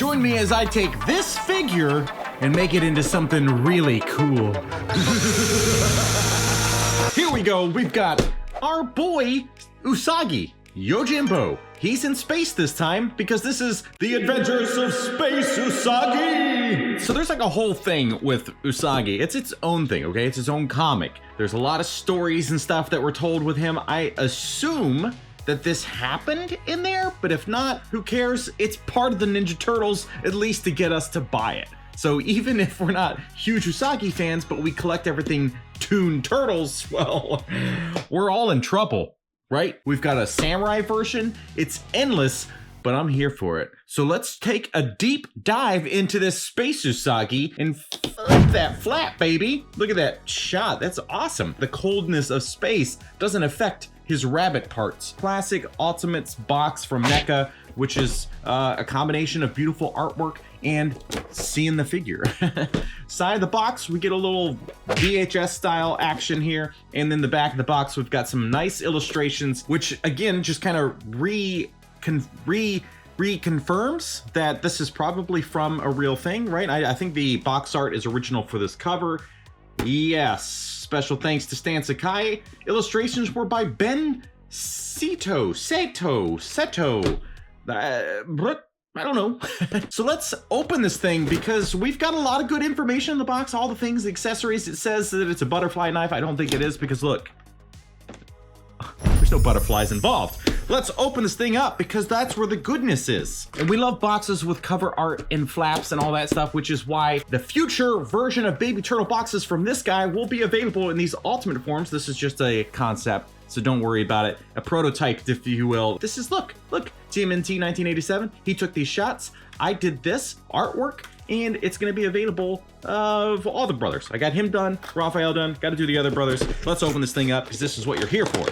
Join me as I take this figure and make it into something really cool. Here we go, we've got our boy, Usagi Yojimbo. He's in space this time because this is the Adventures of Space Usagi. So there's like a whole thing with Usagi. It's its own thing, okay? It's its own comic. There's a lot of stories and stuff that were told with him. I assume that this happened in there, but if not, who cares? It's part of the Ninja Turtles, at least to get us to buy it. So even if we're not huge Usagi fans, but we collect everything Toon Turtles, well, we're all in trouble, right? We've got a samurai version. It's endless, but I'm here for it. So let's take a deep dive into this Space Usagi and flip that flat, baby. Look at that shot. That's awesome. The coldness of space doesn't affect his rabbit parts. Classic Ultimates box from NECA, which is a combination of beautiful artwork and seeing the figure. Side of the box, we get a little VHS style action here. And then the back of the box, we've got some nice illustrations, which again, just kind of reconfirms that this is probably from a real thing, right? I think the box art is original for this cover. Yes, special thanks to Stan Sakai. Illustrations were by Ben Seto. I don't know. So let's open this thing because we've got a lot of good information in the box. All the things, the accessories. It says that it's a butterfly knife. I don't think it is because look, there's no butterflies involved. Let's open this thing up because that's where the goodness is. And we love boxes with cover art and flaps and all that stuff, which is why the future version of Baby Turtle boxes from this guy will be available in these ultimate forms. This is just a concept, so don't worry about it. A prototype, if you will. This is, look, TMNT 1987. He took these shots. I did this artwork, and it's gonna be available of all the brothers. I got him done, Raphael done, gotta do the other brothers. Let's open this thing up, because this is what you're here for.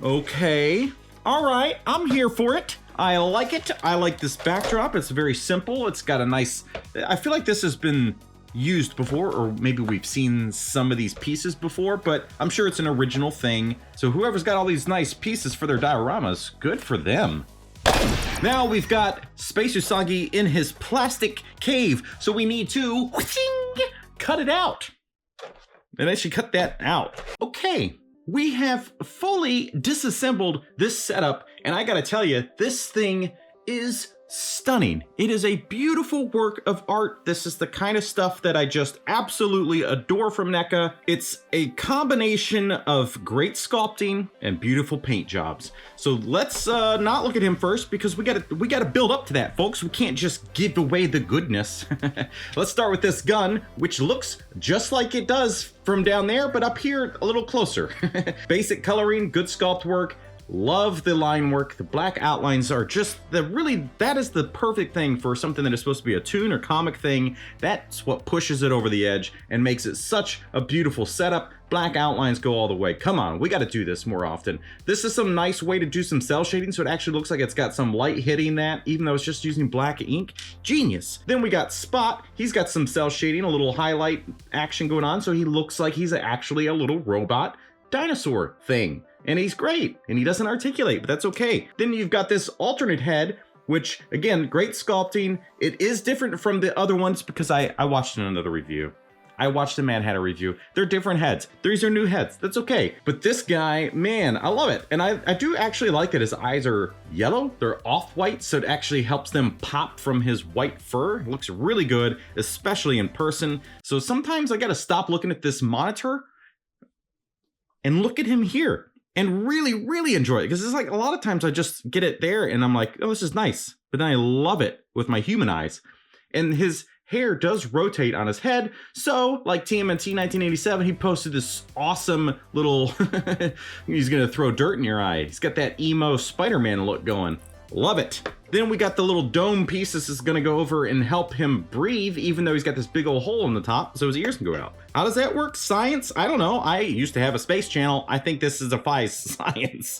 Okay, all right, I'm here for it. I like it. I like this backdrop. It's very simple. It's got a nice, I feel like this has been used before, or maybe we've seen some of these pieces before, but I'm sure it's an original thing. So whoever's got all these nice pieces for their dioramas, good for them. Now we've got Space Usagi in his plastic cave, so we need to cut it out. And I should cut that out. Okay, we have fully disassembled this setup, and I gotta tell you, this thing is stunning. It is a beautiful work of art. This is the kind of stuff that I just absolutely adore from NECA. It's a combination of great sculpting and beautiful paint jobs. So let's not look at him first because we gotta build up to that, folks. We can't just give away the goodness. Let's start with this gun, which looks just like it does from down there, but up here a little closer. Basic coloring, good sculpt work. Love the line work. The black outlines are just that is the perfect thing for something that is supposed to be a toon or comic thing. That's what pushes it over the edge and makes it such a beautiful setup. Black outlines go all the way. Come on, we got to do this more often. This is some nice way to do some cell shading, so it actually looks like it's got some light hitting that, even though it's just using black ink. Genius. Then we got Spot. He's got some cell shading, a little highlight action going on, so he looks like he's actually a little robot dinosaur thing. And he's great, and he doesn't articulate, but that's okay. Then you've got this alternate head, which again, great sculpting. It is different from the other ones because I watched another review. I watched a Mad Hatter review. They're different heads. These are new heads. That's okay. But this guy, man, I love it. And I do actually like that his eyes are yellow. They're off-white, so it actually helps them pop from his white fur. It looks really good, especially in person. So sometimes I gotta stop looking at this monitor and look at him here and really enjoy it, because it's like a lot of times I just get it there and I'm like, oh, this is nice, but then I love it with my human eyes. And his hair does rotate on his head, so like TMNT 1987, he posted this awesome little he's gonna throw dirt in your eye. He's got that emo Spider-Man look going. Love it. Then we got the little dome piece. This is gonna go over and help him breathe, even though he's got this big old hole in the top, so his ears can go out. How does that work? Science? I don't know. I used to have a space channel. I think this defies science,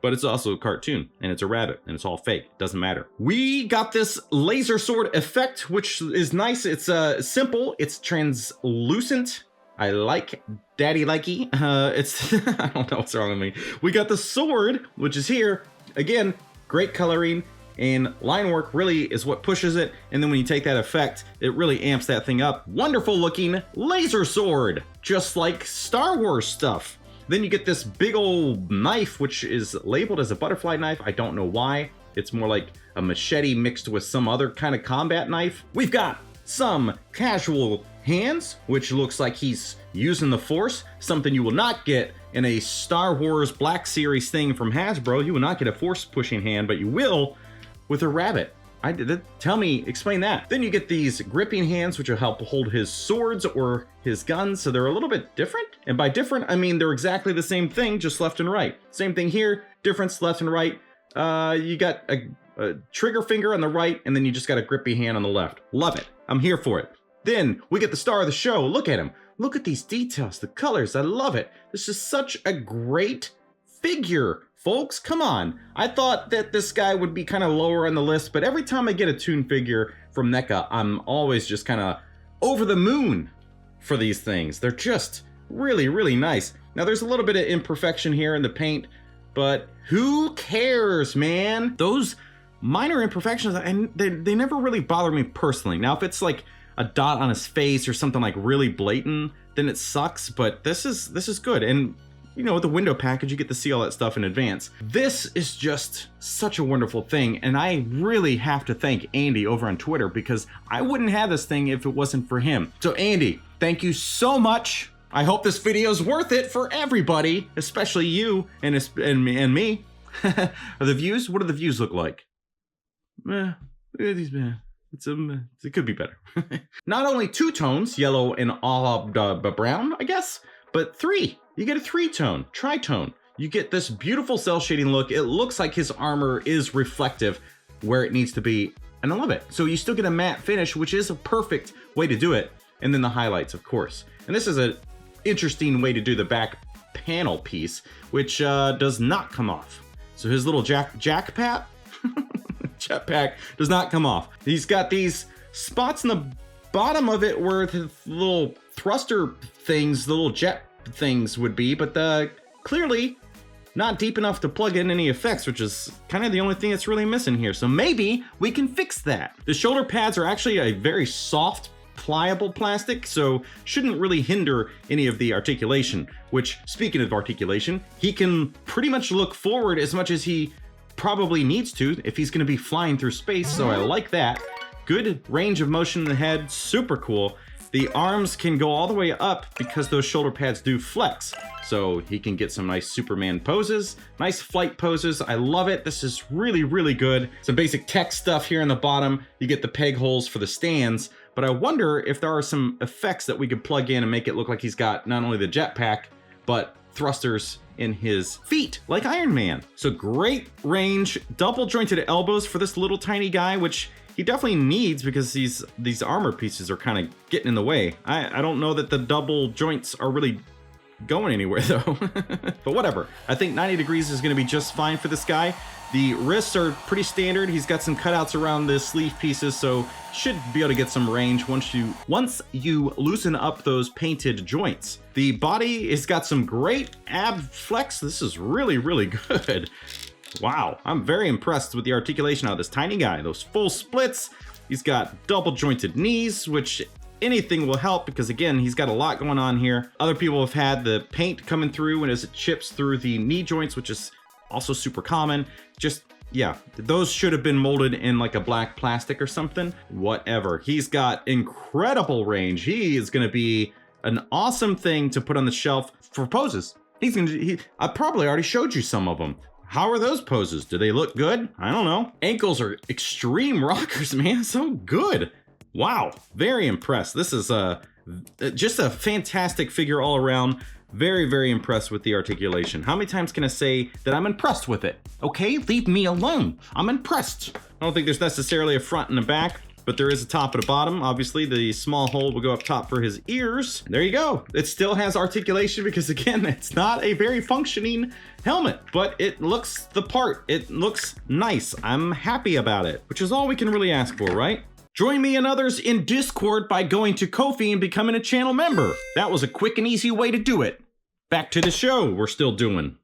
but it's also a cartoon, and it's a rabbit, and it's all fake. Doesn't matter. We got this laser sword effect, which is nice. It's simple. It's translucent. I like daddy likey. It's I don't know what's wrong with me. We got the sword, which is here again. Great coloring, and line work really is what pushes it. And then when you take that effect, it really amps that thing up. Wonderful looking laser sword, just like Star Wars stuff. Then you get this big old knife, which is labeled as a butterfly knife. I don't know why. It's more like a machete mixed with some other kind of combat knife. We've got some casual hands, which looks like he's using the Force, something you will not get in a Star Wars Black Series thing from Hasbro. You will not get a Force pushing hand, but you will with a rabbit. Tell me, explain that. Then you get these gripping hands, which will help hold his swords or his guns, so they're a little bit different. And by different, I mean they're exactly the same thing, just left and right. Same thing here, difference left and right. You got a trigger finger on the right, and then you just got a grippy hand on the left. Love it. I'm here for it. Then we get the star of the show. Look at him. Look at these details, the colors. I love it. This is such a great figure. Folks, come on. I thought that this guy would be kind of lower on the list, but every time I get a Toon figure from NECA, I'm always just kind of over the moon for these things. They're just really, really nice. Now, there's a little bit of imperfection here in the paint, but who cares, man? Those minor imperfections, and they never really bother me personally. Now, if it's like a dot on his face or something like really blatant, then it sucks, but this is good. And you know, with the window package, you get to see all that stuff in advance. This is just such a wonderful thing, and I really have to thank Andy over on Twitter, because I wouldn't have this thing if it wasn't for him. So Andy, thank you so much. I hope this video is worth it for everybody, especially you and me. Are the views? What do the views look like? It could be better. Not only 2 tones, yellow and all brown, I guess, but 3. You get a 3-tone, tritone. You get this beautiful cell shading look. It looks like his armor is reflective where it needs to be, and I love it. So you still get a matte finish, which is a perfect way to do it. And then the highlights, of course. And this is an interesting way to do the back panel piece, which does not come off. So his little jetpack does not come off. He's got these spots in the bottom of it where the little thruster things, the little jet things would be, but clearly not deep enough to plug in any effects, which is kind of the only thing that's really missing here. So maybe we can fix that. The shoulder pads are actually a very soft, pliable plastic, so shouldn't really hinder any of the articulation, which, speaking of articulation, he can pretty much look forward as much as he probably needs to if he's going to be flying through space, so I like that. Good range of motion in the head, super cool. The arms can go all the way up because those shoulder pads do flex. So he can get some nice Superman poses, nice flight poses. I love it. This is really, really good. Some basic tech stuff here in the bottom. You get the peg holes for the stands, but I wonder if there are some effects that we could plug in and make it look like he's got not only the jetpack, but thrusters in his feet, like Iron Man. So great range, double jointed elbows for this little tiny guy, which he definitely needs because these armor pieces are kind of getting in the way. I don't know that the double joints are really going anywhere though, but whatever. I think 90 degrees is going to be just fine for this guy. The wrists are pretty standard. He's got some cutouts around the sleeve pieces, so should be able to get some range once you loosen up those painted joints. The body has got some great ab flex. This is really, really good. Wow, I'm very impressed with the articulation of this tiny guy. Those full splits. He's got double jointed knees, which anything will help because, again, he's got a lot going on here. Other people have had the paint coming through and as it chips through the knee joints, which is also super common. Just, yeah, those should have been molded in like a black plastic or something. Whatever. He's got incredible range. He is going to be an awesome thing to put on the shelf for poses. I probably already showed you some of them. How are those poses? Do they look good? I don't know. Ankles are extreme rockers, man. So good. Wow. Very impressed. This is just a fantastic figure all around. Very, very impressed with the articulation. How many times can I say that I'm impressed with it? Okay, leave me alone. I'm impressed. I don't think there's necessarily a front and a back, but there is a top and a bottom. Obviously, the small hole will go up top for his ears. There you go. It still has articulation because, again, it's not a very functioning helmet, but it looks the part. It looks nice. I'm happy about it, which is all we can really ask for, right? Join me and others in Discord by going to Ko-fi and becoming a channel member. That was a quick and easy way to do it. Back to the show we're still doing.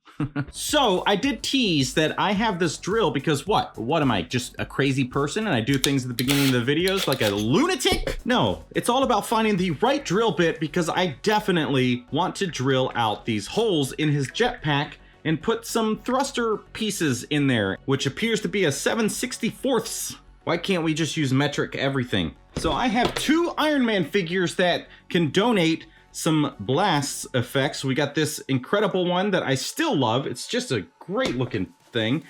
So I did tease that I have this drill because what? What am I, just a crazy person and I do things at the beginning of the videos like a lunatic? No, it's all about finding the right drill bit because I definitely want to drill out these holes in his jetpack and put some thruster pieces in there, which appears to be a 7/64. Why can't we just use metric everything? So I have 2 Iron Man figures that can donate some blasts effects. We got this incredible one that I still love. It's just a great looking thing.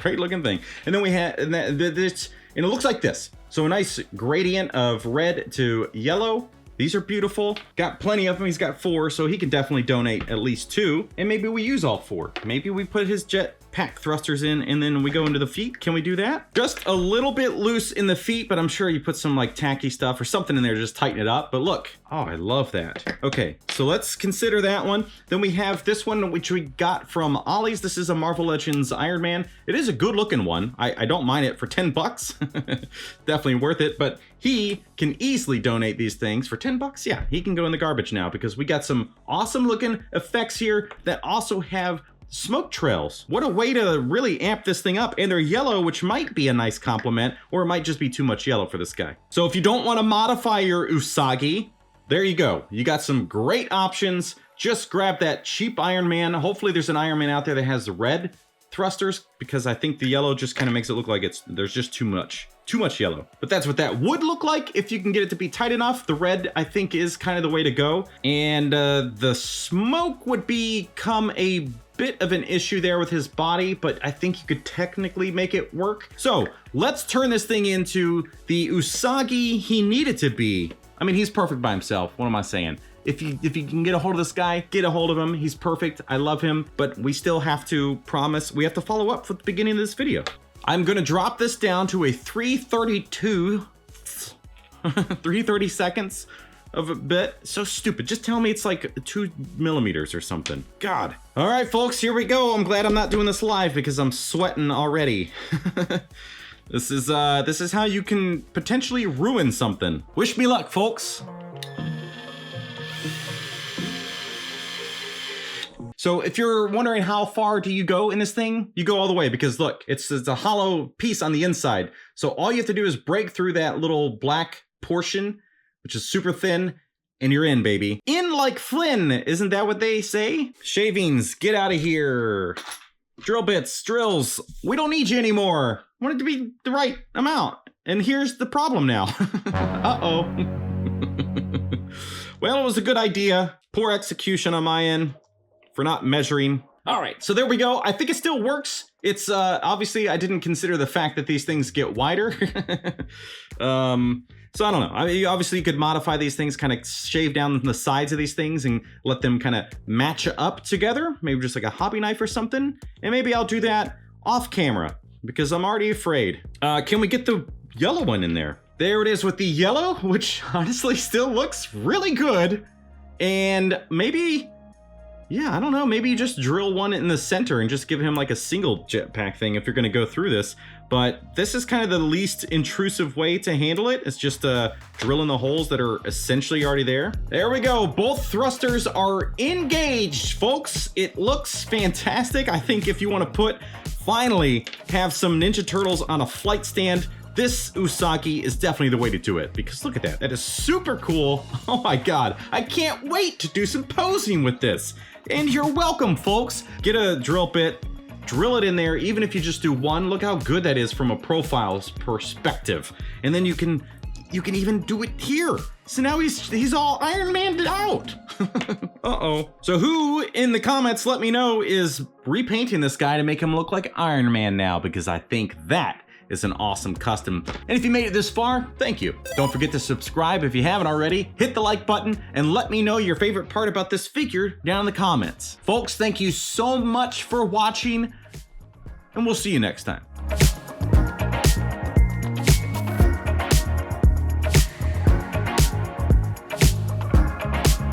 Great looking thing. And then we have, and it looks like this. So a nice gradient of red to yellow. These are beautiful. Got plenty of them. He's got 4, so he can definitely donate at least 2. And maybe we use all 4. Maybe we put his jetpack thrusters in and then we go into the feet. Can we do that? Just a little bit loose in the feet, but I'm sure you put some like tacky stuff or something in there to just tighten it up. But look, oh, I love that. Okay, so let's consider that one. Then we have this one, which we got from Ollie's. This is a Marvel Legends Iron Man. It is a good looking one. I don't mind it for 10 bucks. Definitely worth it, but he can easily donate these things for 10 bucks. Yeah, he can go in the garbage now because we got some awesome looking effects here that also have smoke trails. What a way to really amp this thing up. And they're yellow, which might be a nice compliment, or it might just be too much yellow for this guy. So if you don't want to modify your Usagi, there you go. You got some great options. Just grab that cheap Iron Man. Hopefully there's an Iron Man out there that has the red thrusters, because I think the yellow just kind of makes it look like there's just too much yellow. But that's what that would look like if you can get it to be tight enough. The red, I think, is kind of the way to go. And the smoke would become a bit of an issue there with his body, but I think you could technically make it work. So let's turn this thing into the Usagi he needed to be. I mean, he's perfect by himself. What am I saying? If you can get a hold of this guy, get a hold of him. He's perfect. I love him, but we still have to promise. We have to follow up for the beginning of this video. I'm gonna drop this down to a 330 seconds of a bit. So stupid. Just tell me it's like 2 millimeters or something. God. All right, folks, here we go. I'm glad I'm not doing this live because I'm sweating already. This is how you can potentially ruin something. Wish me luck, folks. So if you're wondering how far do you go in this thing, you go all the way because look, it's a hollow piece on the inside. So all you have to do is break through that little black portion, which is super thin, and you're in, baby. In like Flynn, isn't that what they say? Shavings, get out of here. Drill bits, drills, we don't need you anymore. I want it to be the right amount. And here's the problem now. Uh-oh. Well, it was a good idea. Poor execution on my end for not measuring. All right, so there we go. I think it still works. It's obviously I didn't consider the fact that these things get wider. So I don't know. I mean, obviously you could modify these things, kind of shave down the sides of these things and let them kind of match up together. Maybe just like a hobby knife or something. And maybe I'll do that off camera because I'm already afraid. Can we get the yellow one in there? There it is with the yellow, which honestly still looks really good. And maybe, yeah, I don't know. Maybe you just drill one in the center and just give him like a single jetpack thing if you're going to go through this. But this is kind of the least intrusive way to handle it. It's just drilling the holes that are essentially already there. There we go. Both thrusters are engaged, folks. It looks fantastic. I think if you want to finally have some Ninja Turtles on a flight stand, this Usagi is definitely the way to do it, because look at that. That is super cool. Oh my God. I can't wait to do some posing with this. And you're welcome, folks. Get a drill bit, drill it in there, even if you just do one. Look how good that is from a profile's perspective. And then you can even do it here. So now he's all Iron Man'd out. Uh-oh. So who in the comments, let me know, is repainting this guy to make him look like Iron Man now, because I think that is an awesome custom. And if you made it this far, thank you. Don't forget to subscribe if you haven't already, hit the like button, and let me know your favorite part about this figure down in the comments. Folks, thank you so much for watching, and we'll see you next time.